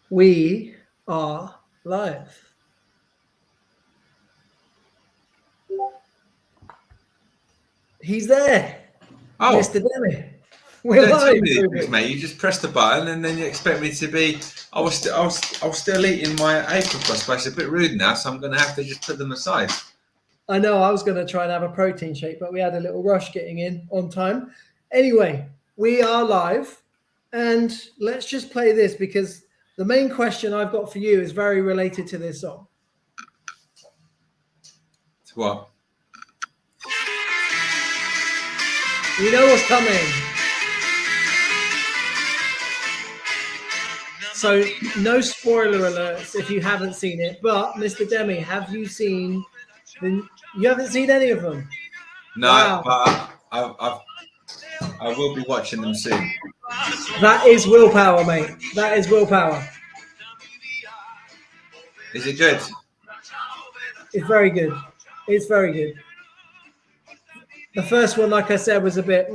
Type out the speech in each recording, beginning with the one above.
We are live. He's there, Oh, Mr. Demi. you We're don't tell live, me these things, baby. mate. You just press the button and then you expect me to be. I was still eating my apricots, but it's a bit rude now, so I'm going to have to just put them aside. I know I was going to try and have a protein shake, but we had a little rush getting in on time. Anyway, we are live, and let's just play this because the main question I've got for you is very related to this song. To what? You know what's coming. So, no spoiler alerts if you haven't seen it. But, Mr. Demi, have you seen the? You haven't seen any of them. No, Wow, but I will be watching them soon. that is willpower, mate. That is willpower. Is it good? It's very good. It's very good. The first one, like I said, was a bit,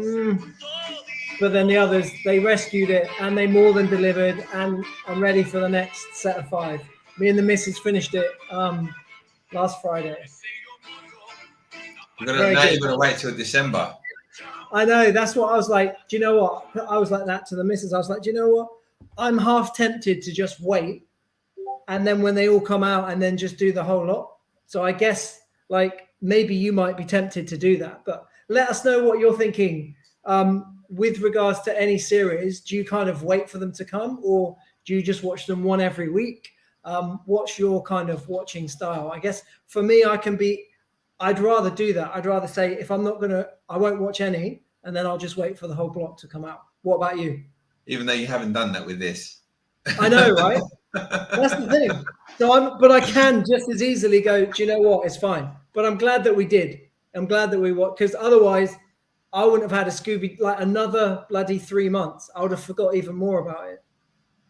but then the others, they rescued it and they more than delivered. And I'm ready for the next set of five. Me and the missus finished it last Friday. Very Now good. you're gonna wait till December. I know. That's what I was like. Do you know what? I was like that to the missus. I was like, do you know what? I'm half tempted to just wait, and then when they all come out, and then just do the whole lot. So I guess like maybe you might be tempted to do that, but let us know what you're thinking with regards to any series. Do you kind of wait for them to come, or do you just watch them one every week? What's your kind of watching style? I guess for me, I can be. I'd rather do that. I'd rather say if I'm not gonna, I won't watch any, and then I'll just wait for the whole block to come out. What about you? Even though you haven't done that with this. I know, right? That's the thing. But I can just as easily go, do you know what? It's fine. But I'm glad that we did. I'm glad that we watched because otherwise I wouldn't have had a Scooby like another bloody 3 months. I would have forgot even more about it.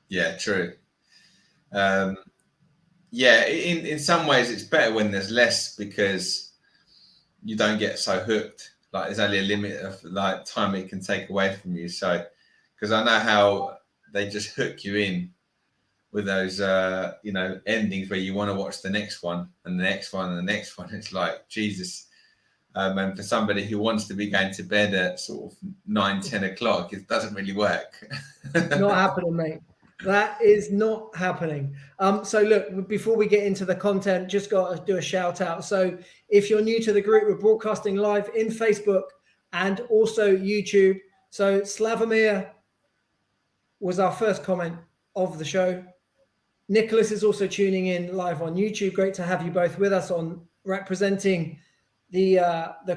Yeah, true. Um, yeah, in some ways it's better when there's less because you don't get so hooked. Like there's only a limit of like time it can take away from you. So because I know how they just hook you in with those endings where you want to watch the next one and the next one and the next one. It's like Jesus. And for somebody who wants to be going to bed at sort of 9, 10 o'clock, it doesn't really work. Not happening, mate. That is not happening. So look, before we get into the content, just got to do a shout out. So if you're new to the group, we're broadcasting live in Facebook and also YouTube. So Slavomir was our first comment of the show. Nicholas is also tuning in live on YouTube. Great to have you both with us on representing the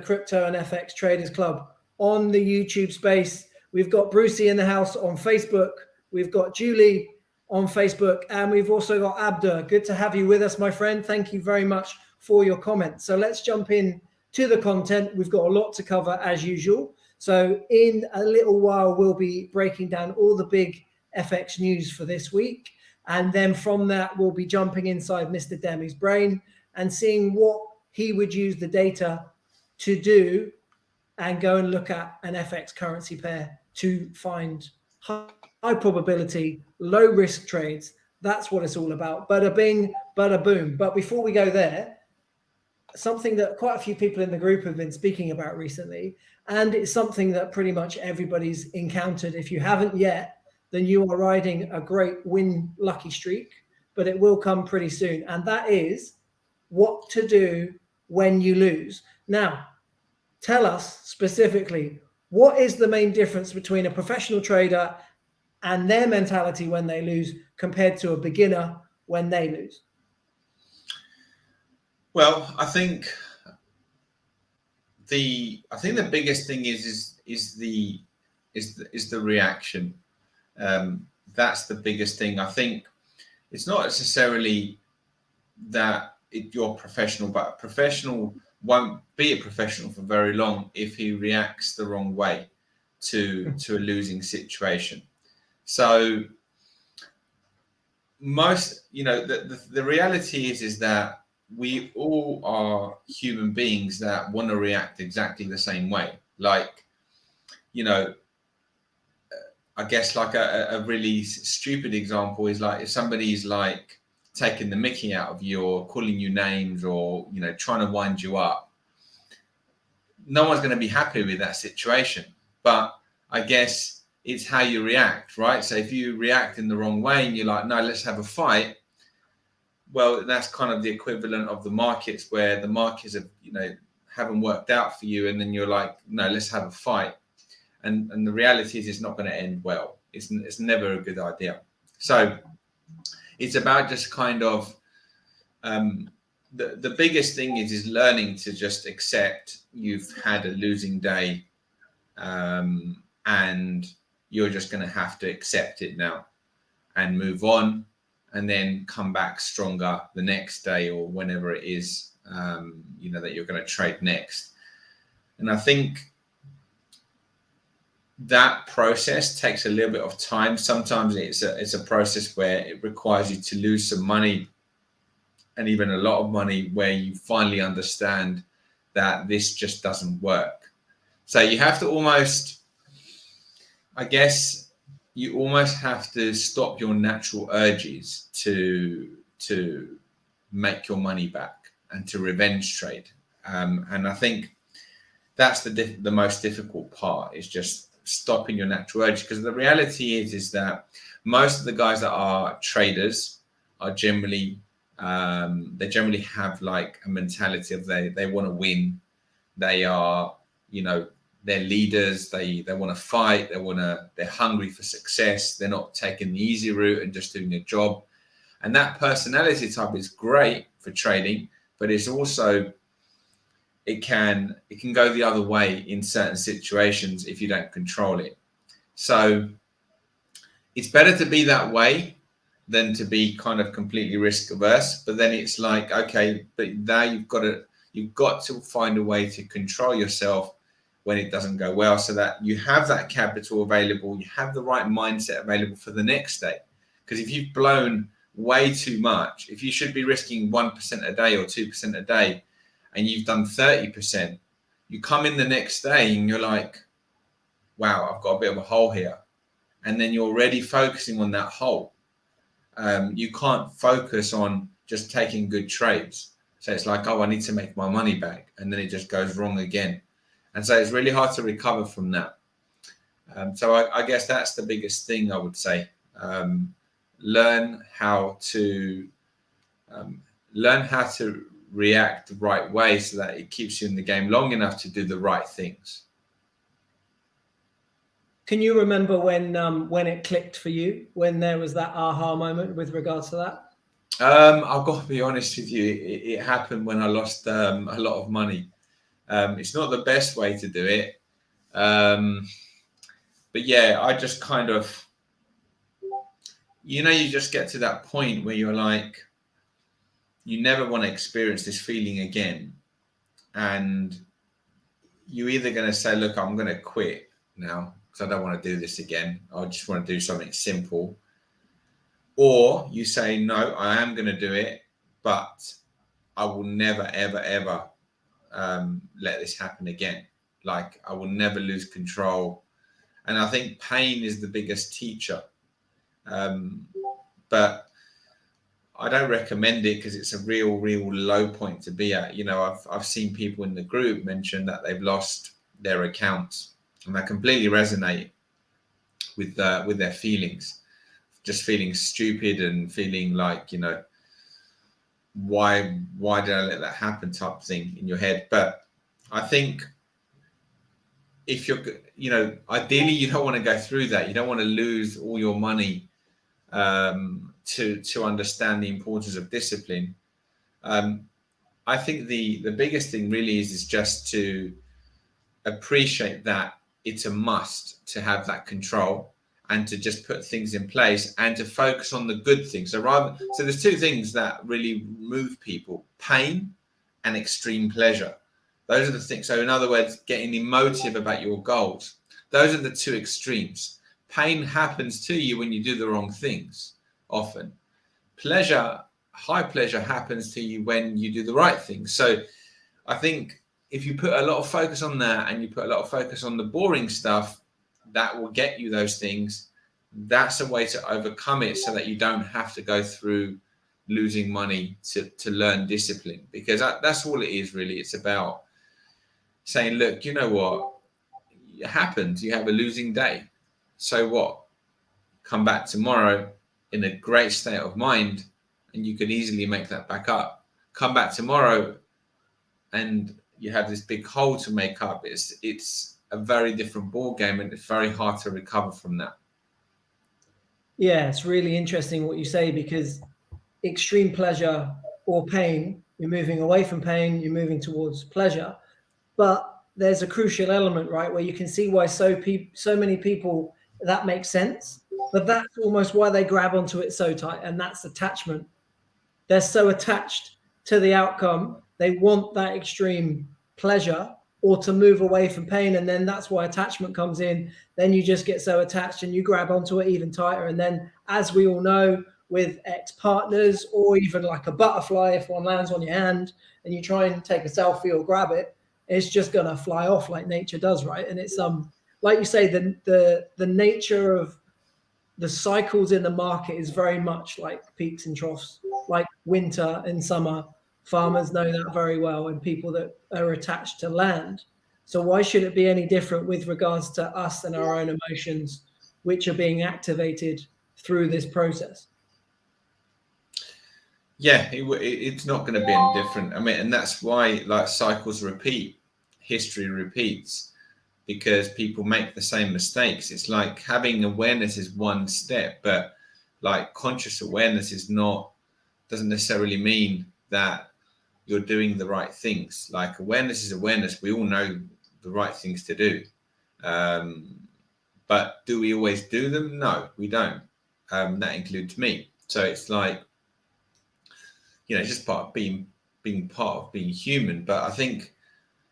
crypto and FX traders club on the YouTube space. We've got Brucey in the house on Facebook. We've got Julie on Facebook, and we've also got Abda. Good to have you with us, my friend. Thank you very much for your comments. So let's jump in to the content. We've got a lot to cover as usual. So in a little while, we'll be breaking down all the big FX news for this week. And then from that, we'll be jumping inside Mr. Demi's brain and seeing what he would use the data to do and go and look at an FX currency pair to find high probability, low risk trades. That's what it's all about. Bada bing, bada boom. But before we go there, something that quite a few people in the group have been speaking about recently, and it's something that pretty much everybody's encountered. If you haven't yet, then you are riding a great win lucky streak, but it will come pretty soon. And that is what to do when you lose. Now, tell us specifically, what is the main difference between a professional trader and their mentality when they lose compared to a beginner when they lose? Well, I think the biggest thing is the reaction. That's the biggest thing. I think it's not necessarily that you're professional, but a professional won't be a professional for very long if he reacts the wrong way to a losing situation. So the reality is that we all are human beings that want to react exactly the same way. Like, you know, I guess like a really stupid example is like if somebody's like taking the mickey out of you or calling you names or, you know, trying to wind you up, no one's going to be happy with that situation. But I guess it's how you react, right? So if you react in the wrong way and you're like, no, let's have a fight. Well, that's kind of the equivalent of the markets where the markets have, you know, haven't worked out for you. And then you're like, no, let's have a fight. And the reality is it's not going to end well. It's never a good idea. So it's about just kind of, the biggest thing is learning to just accept you've had a losing day, and you're just going to have to accept it now and move on, and then come back stronger the next day or whenever it is, you know, that you're going to trade next. And I think that process takes a little bit of time. Sometimes it's a process where it requires you to lose some money and even a lot of money, where you finally understand that this just doesn't work. So you have to almost, I guess, you almost have to stop your natural urges to make your money back and to revenge trade. And I think that's the most difficult part, is just stopping your natural urge. Because the reality is that most of the guys that are traders are generally, they generally have like a mentality of they want to win. They are, you know, they're leaders. They want to fight. They're hungry for success. They're not taking the easy route and just doing a job. And that personality type is great for trading, but it's also, it can go the other way in certain situations if you don't control it. So it's better to be that way than to be kind of completely risk averse. But then it's like, okay, but now you've got to find a way to control yourself when it doesn't go well, so that you have that capital available, you have the right mindset available for the next day. Because if you've blown way too much, if you should be risking 1% a day or 2% a day, and you've done 30%, you come in the next day and you're like, wow, I've got a bit of a hole here. And then you're already focusing on that hole. You can't focus on just taking good trades. So it's like, oh, I need to make my money back. And then it just goes wrong again. And so it's really hard to recover from that. So I guess that's the biggest thing I would say. Learn how to react the right way so that it keeps you in the game long enough to do the right things. Can you remember when it clicked for you, when there was that aha moment with regards to that? I've got to be honest with you. It happened when I lost a lot of money. It's not the best way to do it. But yeah, I just kind of, you know, you just get to that point where you're like, you never want to experience this feeling again. And you're either going to say, look, I'm going to quit now because I don't want to do this again. I just want to do something simple. Or you say, no, I am going to do it, but I will never, ever, ever let this happen again. Like, I will never lose control. And I think pain is the biggest teacher. But I don't recommend it because it's a real low point to be at. You know, I've seen people in the group mention that they've lost their accounts, and I completely resonate with their feelings, just feeling stupid and feeling like, you know, why did I let that happen type thing in your head. But I think if you're, you know, ideally you don't want to go through that. You don't want to lose all your money to understand the importance of discipline. I think the biggest thing really is just to appreciate that it's a must to have that control and to just put things in place and to focus on the good things. So there's two things that really move people: pain and extreme pleasure. Those are the things. So in other words, getting emotive about your goals. Those are the two extremes. Pain happens to you when you do the wrong things often. Pleasure, high pleasure, happens to you when you do the right things. So I think if you put a lot of focus on that and you put a lot of focus on the boring stuff, that will get you those things. That's a way to overcome it, so that you don't have to go through losing money to learn discipline, because that's all it is really. It's about saying, look, you know what, it happens, you have a losing day, so what, come back tomorrow in a great state of mind and you could easily make that back up. Come back tomorrow and you have this big hole to make up. It's a very different ball game, and it's very hard to recover from that. Yeah, it's really interesting what you say, because extreme pleasure or pain, you're moving away from pain, you're moving towards pleasure. But there's a crucial element, right, where you can see why so many people, that makes sense. But that's almost why they grab onto it so tight, and that's attachment. They're so attached to the outcome. They want that extreme pleasure or to move away from pain. And then that's why attachment comes in. Then you just get so attached and you grab onto it even tighter. And then, as we all know, with ex-partners, or even like a butterfly, if one lands on your hand and you try and take a selfie or grab it, it's just going to fly off like nature does, right? And it's like you say, the nature of the cycles in the market is very much like peaks and troughs, like winter and summer. Farmers know that very well, and people that are attached to land. So why should it be any different with regards to us and our own emotions, which are being activated through this process? Yeah, it's not going to be any different. I mean, and that's why, like, cycles repeat, history repeats, because people make the same mistakes. It's like having awareness is one step, but like conscious awareness doesn't necessarily mean that you're doing the right things. Like, awareness is awareness. We all know the right things to do. But do we always do them? No, we don't. That includes me. So it's like, it's just part of being part of being human. But I think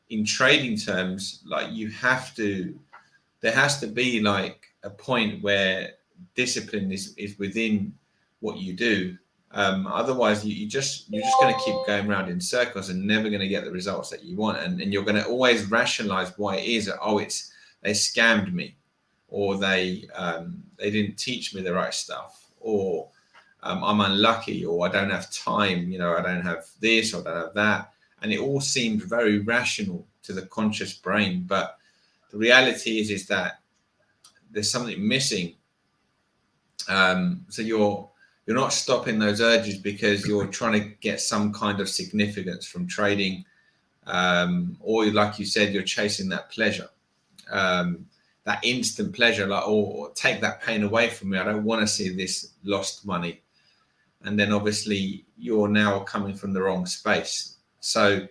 in trading terms, like, there has to be like a point where discipline is within what you do. Otherwise you're just going to keep going around in circles and never going to get the results that you want. And you're going to always rationalize why it is. They scammed me, or they didn't teach me the right stuff, or I'm unlucky, or I don't have time, I don't have this, or I don't have that. And it all seemed very rational to the conscious brain. But the reality is that there's something missing. So you're not stopping those urges because you're trying to get some kind of significance from trading, or, like you said, you're chasing that pleasure, that instant pleasure, like, or take that pain away from me. I don't want to see this lost money. And then obviously you're now coming from the wrong space. So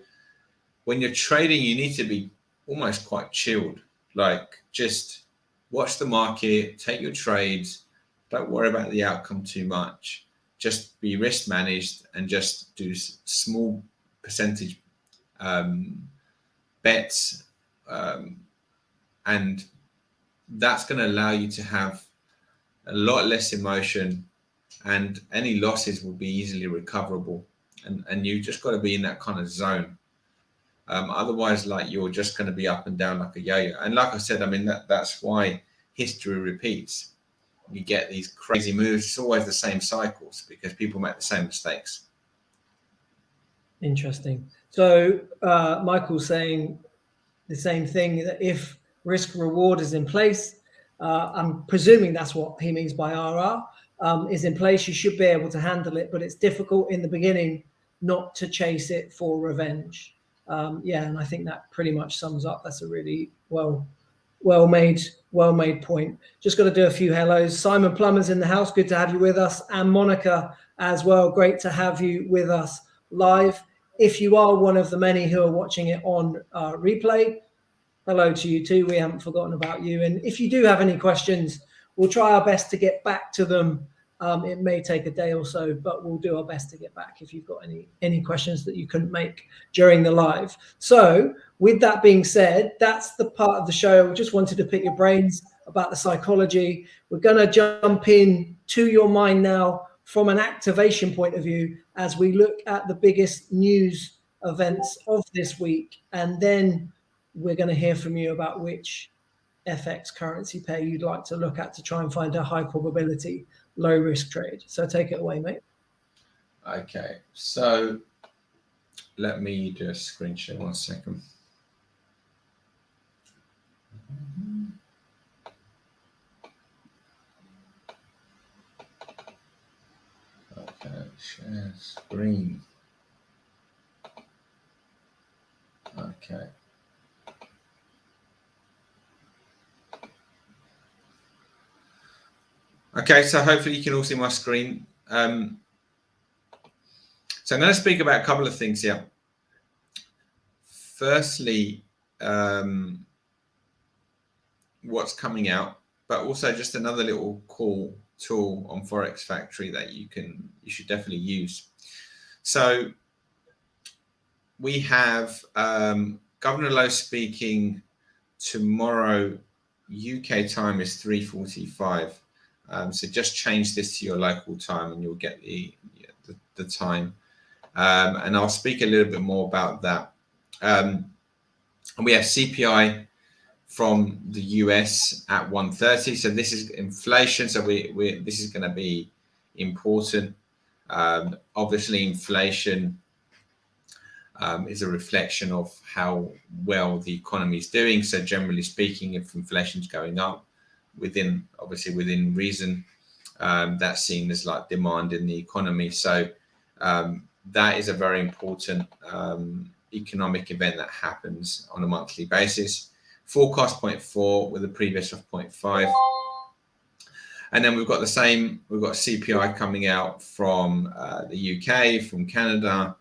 when you're trading, you need to be almost quite chilled, like, just watch the market, take your trades. Don't worry about the outcome too much. Just be risk managed and just do small percentage bets. And that's going to allow you to have a lot less emotion, and any losses will be easily recoverable. And you just got to be in that kind of zone. Otherwise, like, you're just going to be up and down like a yo-yo. And like I said, I mean, that's why history repeats. You get these crazy moves. It's always the same cycles because people make the same mistakes. Interesting. So Michael's saying the same thing, that if risk reward is in place, I'm presuming that's what he means by RR, is in place, you should be able to handle it, but it's difficult in the beginning not to chase it for revenge. And I think that pretty much sums up. That's a really well made point. Just got to do a few hellos. Simon Plummer's in the house. Good to have you with us. And Monica as well. Great to have you with us live. If you are one of the many who are watching it on replay, hello to you too. We haven't forgotten about you. And if you do have any questions, we'll try our best to get back to them. It may take a day or so, but we'll do our best to get back if you've got any questions that you couldn't make during the live. So with that being said, that's the part of the show. We just wanted to pick your brains about the psychology. We're going to jump in to your mind now from an activation point of view as we look at the biggest news events of this week. And then we're going to hear from you about which FX currency pair you'd like to look at to try and find a high probability, low risk trade. So take it away, mate. Okay, so let me do a screen share 1 second. Okay, share screen. Okay. Okay, so hopefully you can all see my screen. So I'm going to speak about a couple of things here. Firstly, what's coming out, but also just another little cool tool on Forex Factory that you should definitely use. So we have Governor Lowe speaking tomorrow. UK time is 3:45. So just change this to your local time and you'll get the time. And I'll speak a little bit more about that. And we have CPI from the US at 130. So this is inflation. So this is going to be important. Obviously, inflation is a reflection of how well the economy is doing. So generally speaking, if inflation is going up, within reason, that's seen as like demand in the economy. So that is a very important economic event that happens on a monthly basis. Forecast 0.4 with a previous of 0.5. And then we've got CPI coming out from the UK, from Canada.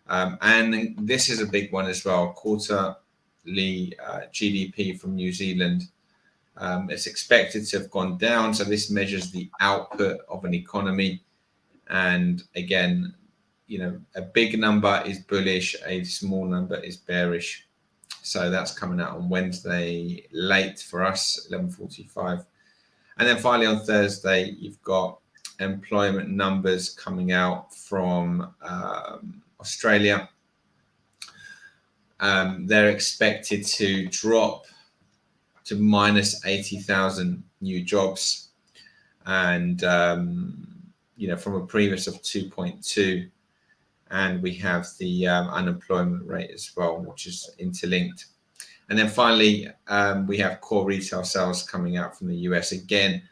And this is a big one as well, quarterly GDP from New Zealand. It's expected to have gone down. So this measures the output of an economy. And again, a big number is bullish, a small number is bearish. So that's coming out on Wednesday late for us, 11:45. And then finally on Thursday, you've got employment numbers coming out from Australia. They're expected to drop to minus 80,000 new jobs. And, from a previous of 2.2. And we have the unemployment rate as well, which is interlinked. And then finally, we have core retail sales coming out from the US again.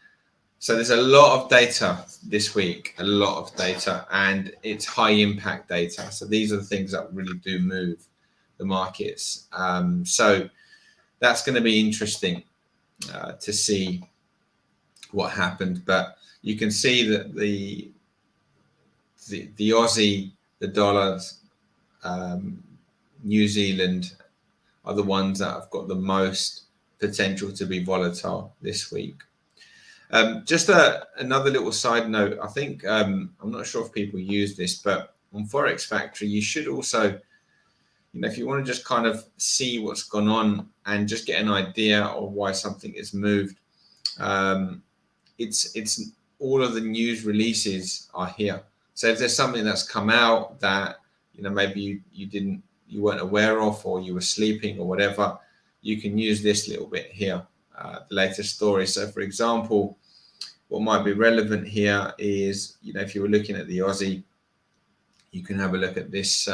So there's a lot of data this week, and it's high impact data. So these are the things that really do move the markets. So that's going to be interesting to see what happened. But you can see that the Aussie, the dollars, New Zealand are the ones that have got the most potential to be volatile this week. Just another little side note. I think I'm not sure if people use this, but on Forex Factory, you should also, if you want to just kind of see what's gone on and just get an idea of why something is moved, it's all of the news releases are here. So if there's something that's come out that maybe you weren't aware of, or you were sleeping or whatever, you can use this little bit here, the latest story. So for example, what might be relevant here is, if you were looking at the Aussie, you can have a look at this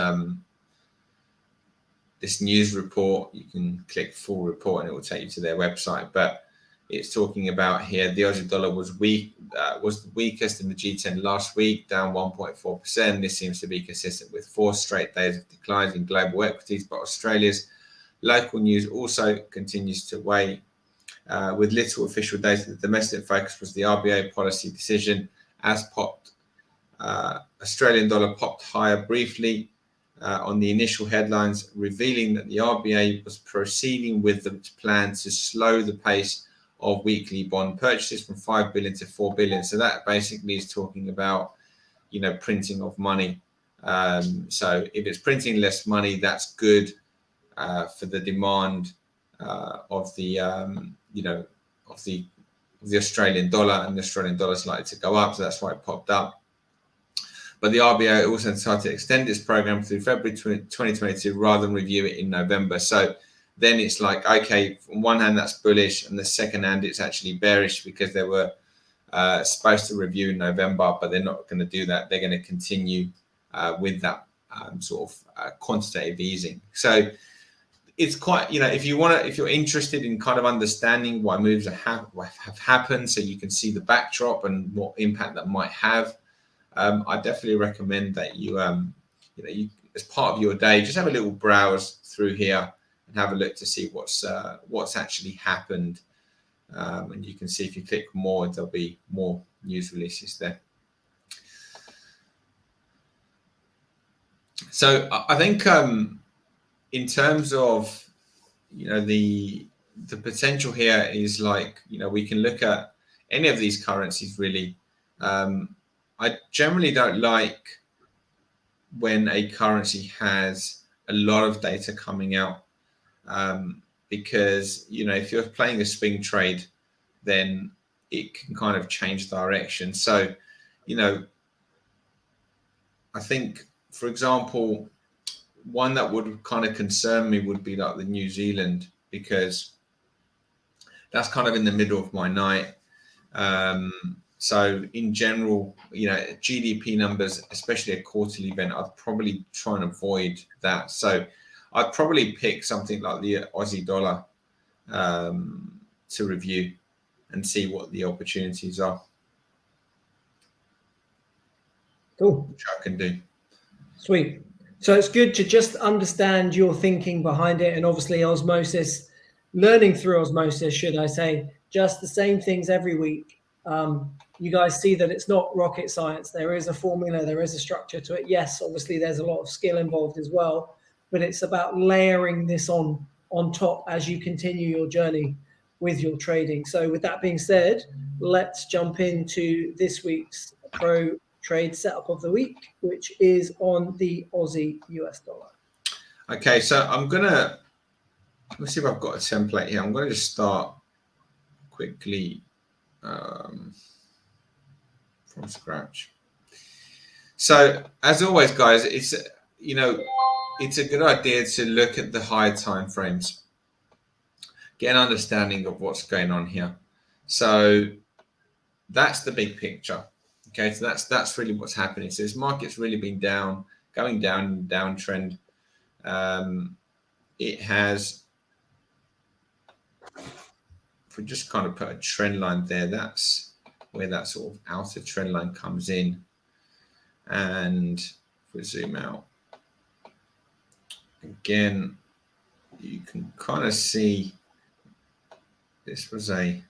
this news report. You can click full report and it will take you to their website. But it's talking about here, the Aussie dollar was weak, was the weakest in the G10 last week, down 1.4%. This seems to be consistent with 4 straight days of declines in global equities, but Australia's local news also continues to weigh. With little official data, the domestic focus was the RBA policy decision, as Australian dollar popped higher briefly on the initial headlines, revealing that the RBA was proceeding with its plan to slow the pace of weekly bond purchases from 5 billion to 4 billion. So that basically is talking about, printing of money. So if it's printing less money, that's good for the demand of the Australian dollar, and the Australian dollar is likely to go up. So that's why it popped up. But the RBA also decided to extend its program through February 2022 rather than review it in November. So then it's like, okay, on one hand that's bullish, and the second hand it's actually bearish because they were supposed to review in November, but they're not going to do that. They're going to continue with that sort of quantitative easing. So it's quite, if you're interested in kind of understanding why moves have happened, so you can see the backdrop and what impact that might have, I definitely recommend that you as part of your day, just have a little browse through here and have a look to see what's actually happened. And you can see if you click more, there'll be more news releases there. So I think in terms of the potential here is like, we can look at any of these currencies really. I generally don't like when a currency has a lot of data coming out, because if you're playing a swing trade, then it can kind of change direction. So I think, for example, one that would kind of concern me would be like the New Zealand, because that's kind of in the middle of my night. So in general, GDP numbers, especially a quarterly event, I'd probably try and avoid that. So I'd probably pick something like the Aussie dollar to review and see what the opportunities are. Cool. Which I can do. Sweet. So it's good to just understand your thinking behind it, and obviously osmosis, learning through osmosis, should I say, just the same things every week. You guys see that it's not rocket science. There is a formula, there is a structure to it. Yes, obviously there's a lot of skill involved as well, but it's about layering this on top as you continue your journey with your trading. So with that being said, let's jump into this week's pro trade setup of the week, which is on the Aussie US dollar. Okay, so let's see if I've got a template here. I'm going to just start quickly from scratch. So as always, guys, it's a good idea to look at the higher time frames, get an understanding of what's going on here. So that's the big picture. Okay, so that's really what's happening. So this market's really been going down, downtrend. It has, if we just kind of put a trend line there, that's where that sort of outer trend line comes in. And if we zoom out, again, you can kind of see this was a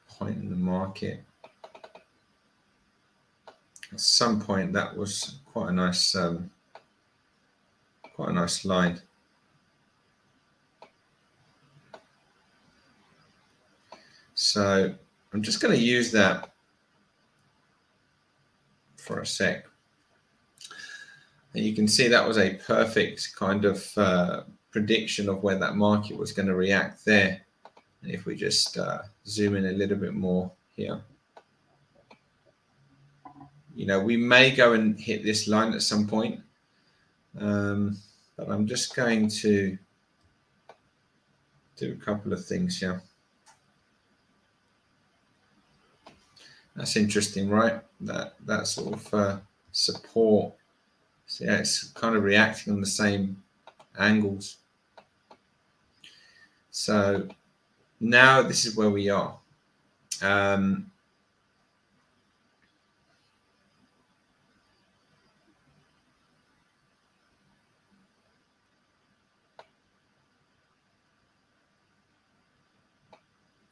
point in the market. At some point, that was quite a nice line. So I'm just going to use that for a sec. And you can see that was a perfect kind of prediction of where that market was going to react there. And if we just zoom in a little bit more here, we may go and hit this line at some point, but I'm just going to do a couple of things here. That's interesting, right? That sort of support. So yeah, it's kind of reacting on the same angles. So now this is where we are.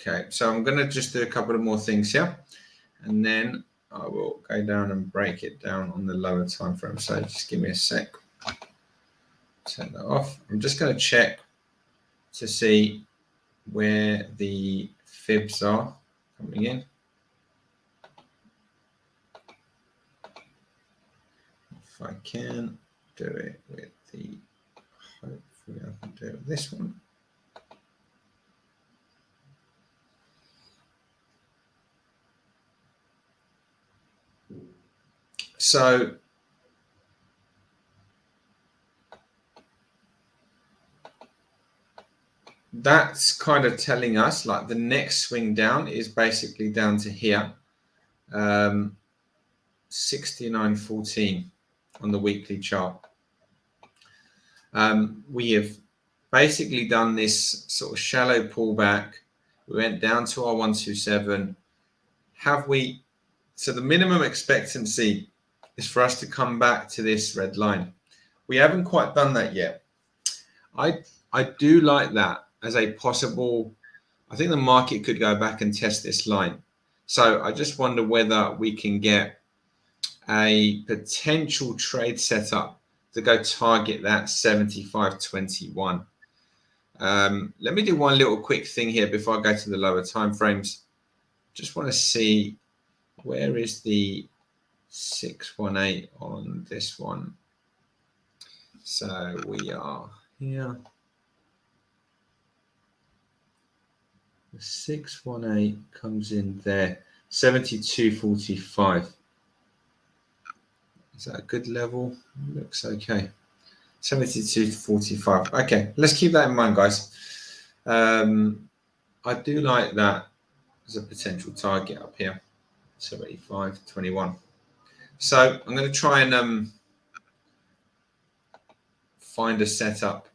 Okay, so I'm going to just do a couple of more things here, and then I will go down and break it down on the lower time frame. So just give me a sec. Turn that off. I'm just going to check to see where the fibs are coming in. If I can do it with the, hopefully I can do it with this one. So that's kind of telling us like the next swing down is basically down to here, 69.14 on the weekly chart. We have basically done this sort of shallow pullback. We went down to our 127. Have we? So the minimum expectancy is for us to come back to this red line. We haven't quite done that yet. I do like that as a possible. I think the market could go back and test this line. So I just wonder whether we can get a potential trade setup to go target that 75.21. Let me do one little quick thing here before I go to the lower time frames. Just want to see where is the 618 on this one. So we are here. The 618 comes in there, 72.45. Is that a good level? Looks okay. 72.45. Okay, let's keep that in mind, guys. I do like that as a potential target up here, 75.21. So I'm going to try and find a setup.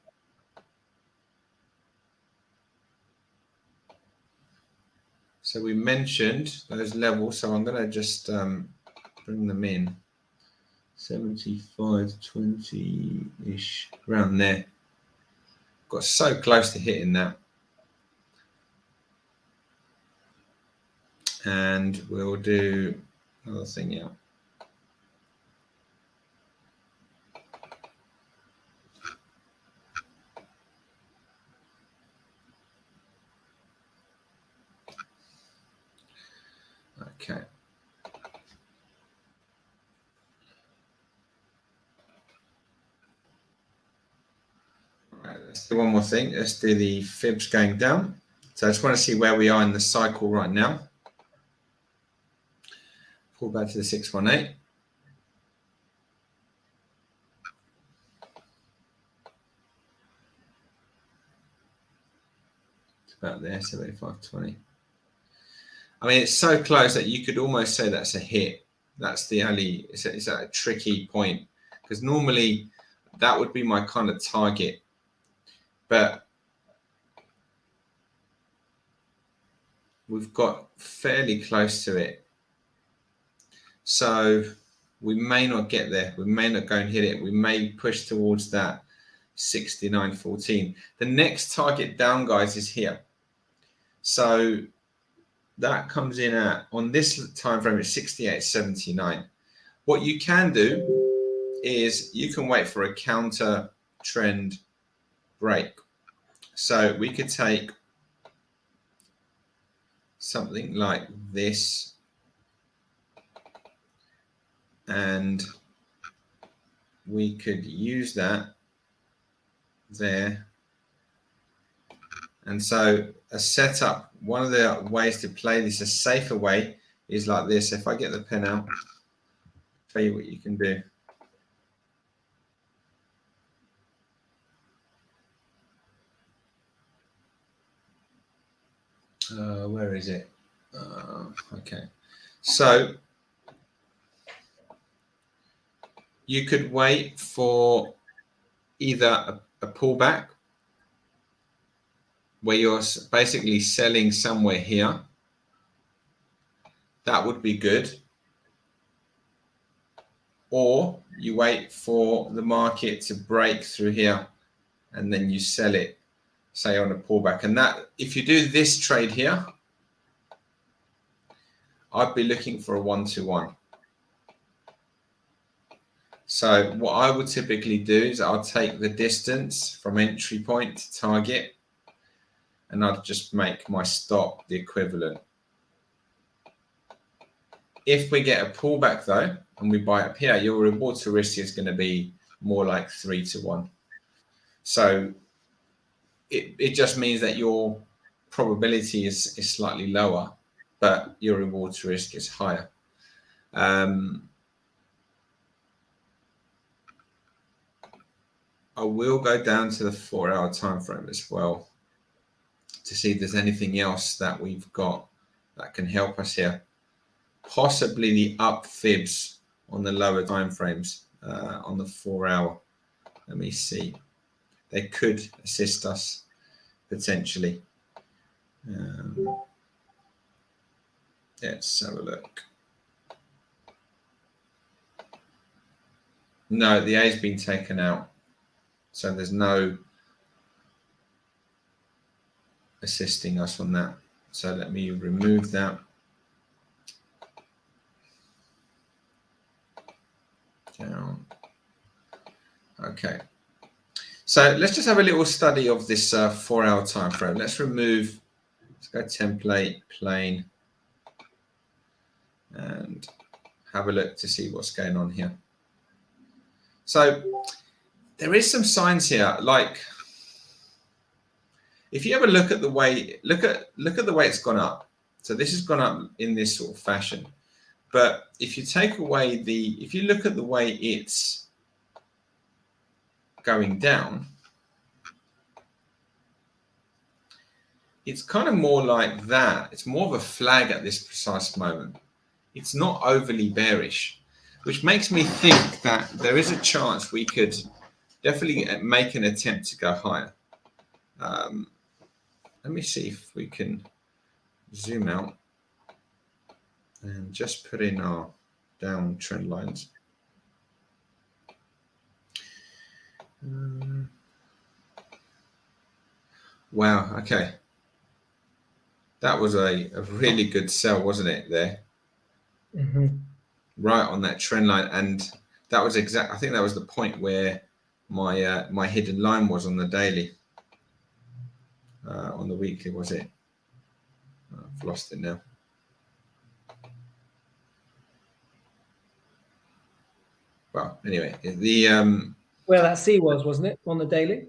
So we mentioned those levels, so I'm going to just bring them in. 75.20-ish, around there. Got so close to hitting that. And we'll do another thing here. Okay. All right, let's do one more thing. Let's do the fibs going down. So I just want to see where we are in the cycle right now. Pull back to the 618. It's about there, 75.20. I mean, it's so close that you could almost say that's a hit. That's the only, it's a tricky point, because normally that would be my kind of target. But we've got fairly close to it. So we may not get there. We may not go and hit it. We may push towards that 69.14. The next target down, guys, is here. So that comes in at, on this time frame, it's 68.79. What you can do is you can wait for a counter trend break. So we could take something like this, and we could use that there. And so a setup, one of the ways to play this, a safer way, is like this. If I get the pen out, I'll tell you what you can do. Where is it? Okay. So you could wait for either a pullback where you're basically selling somewhere here. That would be good. Or you wait for the market to break through here and then you sell it, say on a pullback. And that, if you do this trade here, I'd be looking for a 1-to-1. So what I would typically do is I'll take the distance from entry point to target, and I'd just make my stop the equivalent. If we get a pullback though, and we buy up here, your reward to risk is going to be more like 3-to-1. So it just means that your probability is slightly lower, but your reward to risk is higher. I will go down to the 4-hour time frame as well. to see if there's anything else that we've got that can help us here. Possibly the up fibs on the lower time frames on the 4 hour. Let me see. They could assist us potentially. Let's have a look. No, the A's been taken out. So there's no assisting us on that. So let me remove that. Down. Okay. So let's just have a little study of this 4 hour time frame. Let's remove, let's go template, plane, and have a look to see what's going on here. So there is some signs here, like if you ever look at the way, look at the way it's gone up. So this has gone up in this sort of fashion. But if you take away if you look at the way it's going down, it's kind of more like that. It's more of a flag at this precise moment. It's not overly bearish, which makes me think that there is a chance we could definitely make an attempt to go higher. Let me see if we can zoom out and just put in our down trend lines. Wow, okay. That was a really good sell, wasn't it, there? Mm-hmm. Right on that trend line. And that was I think that was the point where my my hidden line was on the daily. On the weekly, was it? I've lost it now. Well, anyway, the where that C was, wasn't it, on the daily?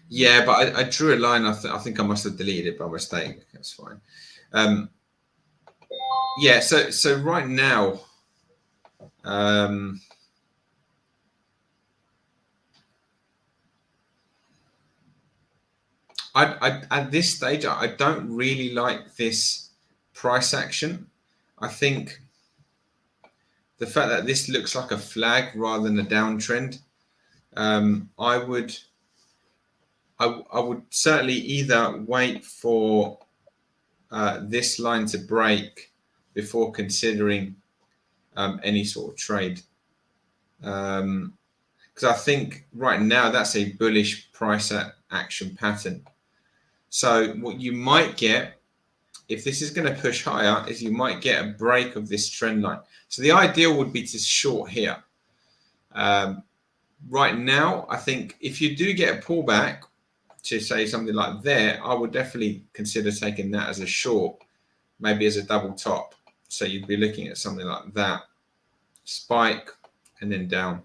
Yeah, but I drew a line. I think I must have deleted it by mistake. That's fine. Yeah. So right now, I at this stage I don't really like this price action. I think the fact that this looks like a flag rather than a downtrend, I would certainly either wait for this line to break before considering any sort of trade. Because I think right now that's a bullish price action pattern. So what you might get, if this is going to push higher, is you might get a break of this trend line. So the ideal would be to short here. Right now, I think if you do get a pullback to say something like there, I would definitely consider taking that as a short, maybe as a double top. So you'd be looking at something like that, spike and then down.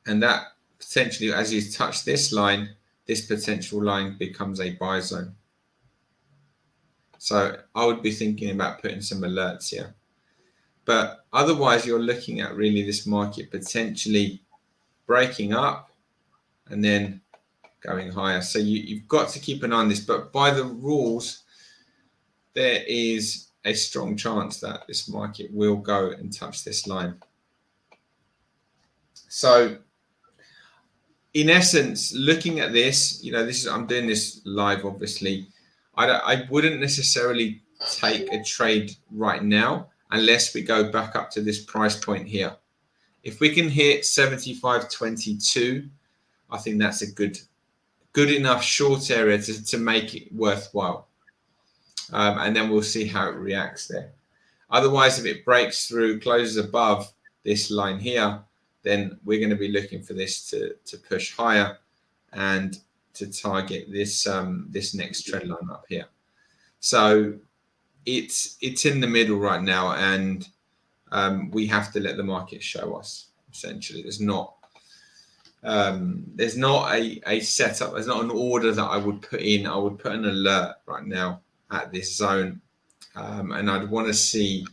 And that potentially, as you touch this line, this potential line becomes a buy zone. So I would be thinking about putting some alerts here. But otherwise, you're looking at really this market potentially breaking up and then going higher. So you've got to keep an eye on this. But by the rules, there is a strong chance that this market will go and touch this line. So in essence, looking at this, I'm doing this live, obviously. I wouldn't necessarily take a trade right now unless we go back up to this price point here. If we can hit 75.22, I think that's a good enough short area to make it worthwhile. And then we'll see how it reacts there. Otherwise, if it breaks through, closes above this line here, then we're going to be looking for this to push higher and to target this this next trend line up here. So it's in the middle right now, and we have to let the market show us. Essentially, there's not a setup. There's not an order that I would put in. I would put an alert right now at this zone, and I'd want to see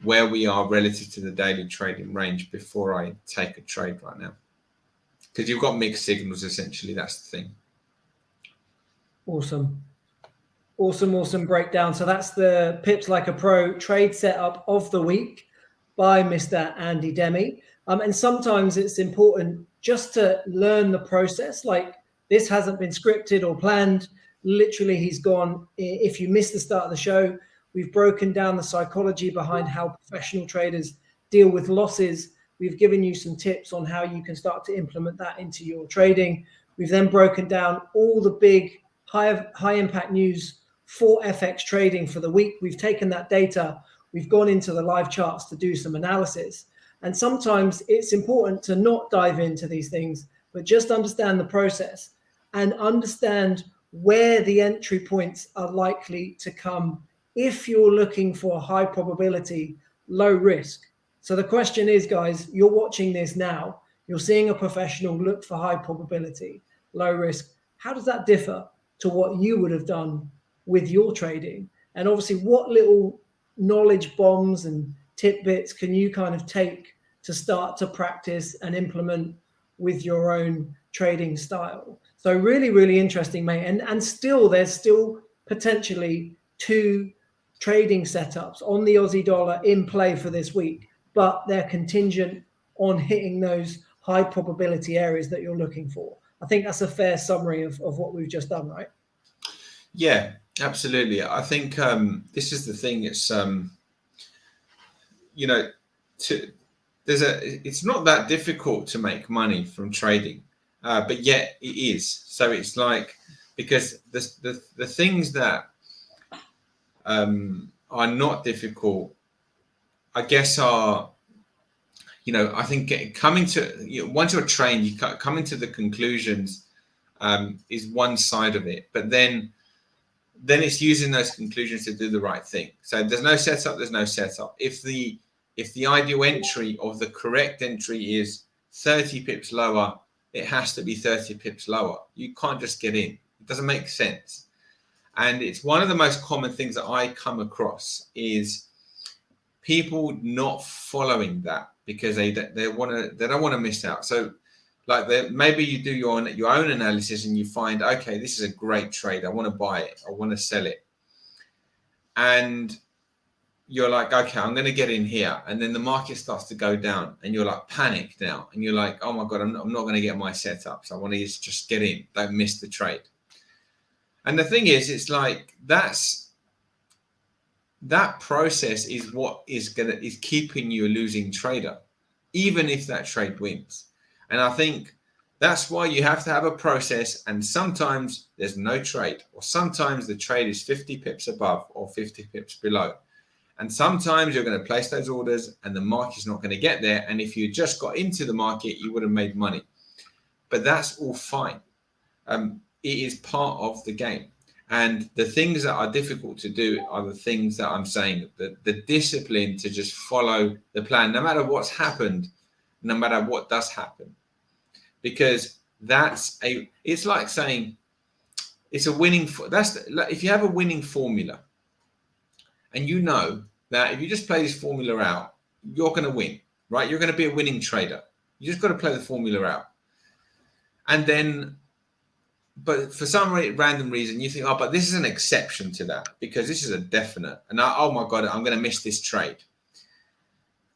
where we are relative to the daily trading range before I take a trade right now. Because you've got mixed signals, essentially. That's the thing. Awesome breakdown. So that's the Pips Like a Pro trade setup of the week by Mr. Andy Demi. And sometimes it's important just to learn the process. Like, this hasn't been scripted or planned. Literally, he's gone. If you missed the start of the show, we've broken down the psychology behind how professional traders deal with losses. We've given you some tips on how you can start to implement that into your trading. We've then broken down all the big high impact news for FX trading for the week. We've taken that data, we've gone into the live charts to do some analysis. And sometimes it's important to not dive into these things, but just understand the process and understand where the entry points are likely to come if you're looking for high probability, low risk. So the question is, guys, you're watching this now, you're seeing a professional look for high probability, low risk. How does that differ to what you would have done with your trading? And obviously, what little knowledge bombs and tidbits can you kind of take to start to practice and implement with your own trading style? So really interesting, mate. And still, there's still potentially 2 trading setups on the Aussie dollar in play for this week, but they're contingent on hitting those high probability areas that you're looking for. I think that's a fair summary of what we've just done, right? Yeah, absolutely. I think this is the thing. It's it's not that difficult to make money from trading, but yet it is. So it's like, because the things that are not difficult, I guess, are, I think coming to, once you're trained, you coming to the conclusions is one side of it, but then it's using those conclusions to do the right thing. So there's no setup. If the ideal entry or the correct entry is 30 pips lower, it has to be 30 pips lower. You can't just get in. It doesn't make sense. And it's one of the most common things that I come across is people not following that because they don't want to miss out. So like, maybe you do your own analysis and you find, okay, this is a great trade. I want to buy it. I want to sell it. And you're like, okay, I'm going to get in here. And then the market starts to go down and you're like panicked now. And you're like, oh my God, I'm not going to get my setup. So I want to just get in. Don't miss the trade. And the thing is, it's like, that process is what is keeping you a losing trader, even if that trade wins. And I think that's why you have to have a process. And sometimes there's no trade, or sometimes the trade is 50 pips above or 50 pips below. And sometimes you're going to place those orders and the market's not going to get there. And if you just got into the market, you would have made money. But that's all fine. It is part of the game. And the things that are difficult to do are the things that I'm saying, the discipline to just follow the plan, no matter what's happened, no matter what does happen. Because it's like saying it's a winning, if you have a winning formula and you know that if you just play this formula out, you're going to win, right? You're going to be a winning trader. You just got to play the formula out. And then, but for some random reason, you think, oh, but this is an exception to that because this is a definite. And oh my God, I'm going to miss this trade.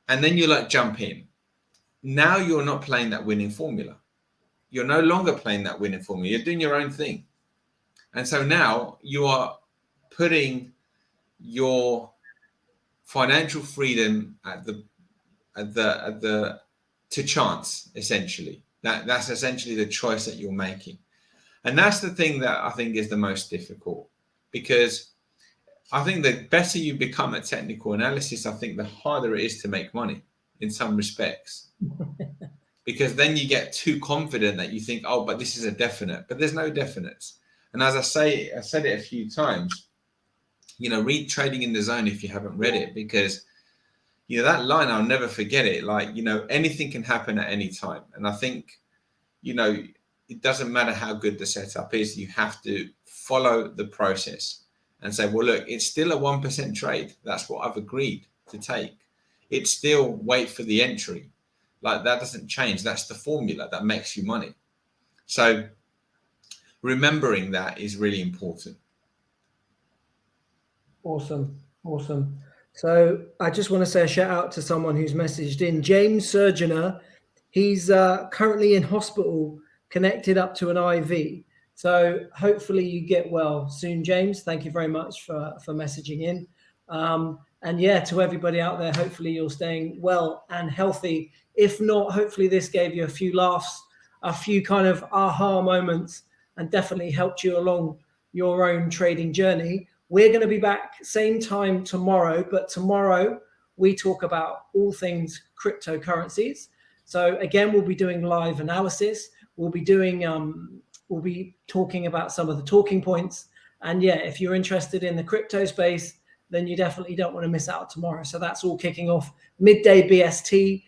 And then you like jump in. Now you're not playing that winning formula. You're no longer playing that winning formula. You're doing your own thing. And so now you are putting your financial freedom to chance, essentially. That's essentially the choice that you're making. And that's the thing that I think is the most difficult, because I think the better you become at technical analysis, I think the harder it is to make money in some respects. Because then you get too confident that you think, oh, but this is a definite, but there's no definites. And as I said it a few times, read Trading in the Zone if you haven't read it, because, that line, I'll never forget it. Like, anything can happen at any time. And I think, it doesn't matter how good the setup is. You have to follow the process and say, well, look, it's still a 1% trade. That's what I've agreed to take. It's still wait for the entry. Like, that doesn't change. That's the formula that makes you money. So remembering that is really important. Awesome. So I just want to say a shout out to someone who's messaged in, James Surgener. He's currently in hospital, connected up to an IV. So hopefully you get well soon, James. Thank you very much for messaging in. And yeah, to everybody out there, hopefully you're staying well and healthy. If not, hopefully this gave you a few laughs, a few kind of aha moments, and definitely helped you along your own trading journey. We're going to be back same time tomorrow, but tomorrow we talk about all things cryptocurrencies. So again, we'll be doing live analysis. We'll be talking about some of the talking points. And yeah, if you're interested in the crypto space, then you definitely don't want to miss out tomorrow. So that's all kicking off midday BST,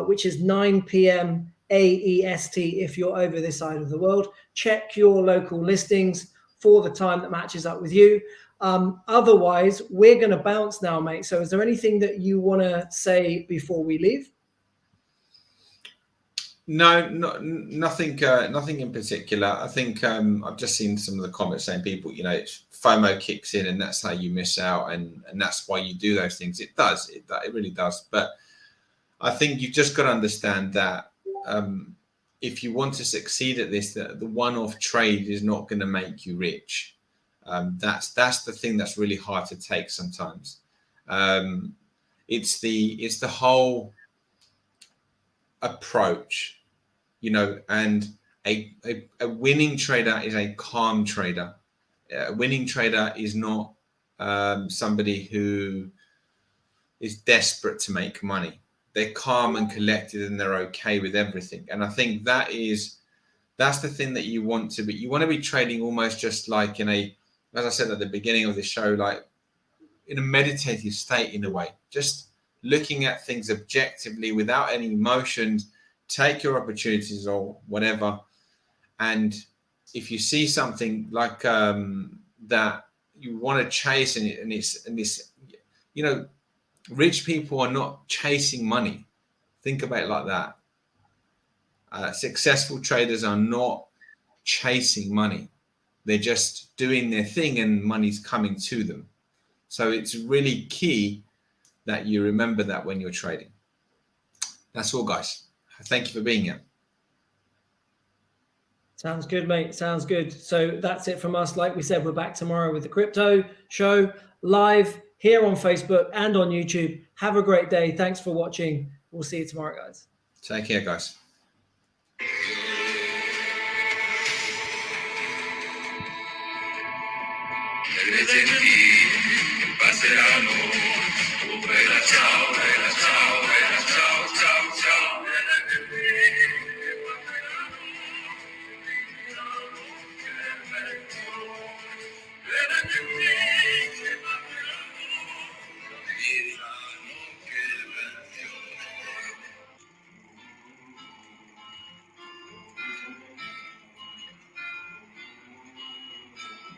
which is 9 p.m. AEST if you're over this side of the world. Check your local listings for the time that matches up with you. Otherwise, we're going to bounce now, mate. So is there anything that you want to say before we leave? No, nothing in particular. I think I've just seen some of the comments saying people, FOMO kicks in and that's how you miss out, and that's why you do those things. It does. It really does. But I think you've just got to understand that if you want to succeed at this, the one-off trade is not going to make you rich. That's the thing that's really hard to take sometimes. It's the whole approach, and a winning trader is a calm trader. A winning trader is not somebody who is desperate to make money. They're calm and collected and they're okay with everything. And I think that's the thing that you want to be. You want to be trading almost just like as I said at the beginning of the show, like in a meditative state in a way, just looking at things objectively without any emotions, take your opportunities or whatever. And if you see something like that you want to chase and it's rich people are not chasing money. Think about it like that. Successful traders are not chasing money. They're just doing their thing and money's coming to them. So it's really key that you remember that when you're trading. That's all, guys. Thank you for being here. Sounds good, mate. Sounds good. So that's it from us. Like we said, we're back tomorrow with the crypto show live here on Facebook and on YouTube. Have a great day. Thanks for watching. We'll see you tomorrow, guys. Take care, guys. Passerano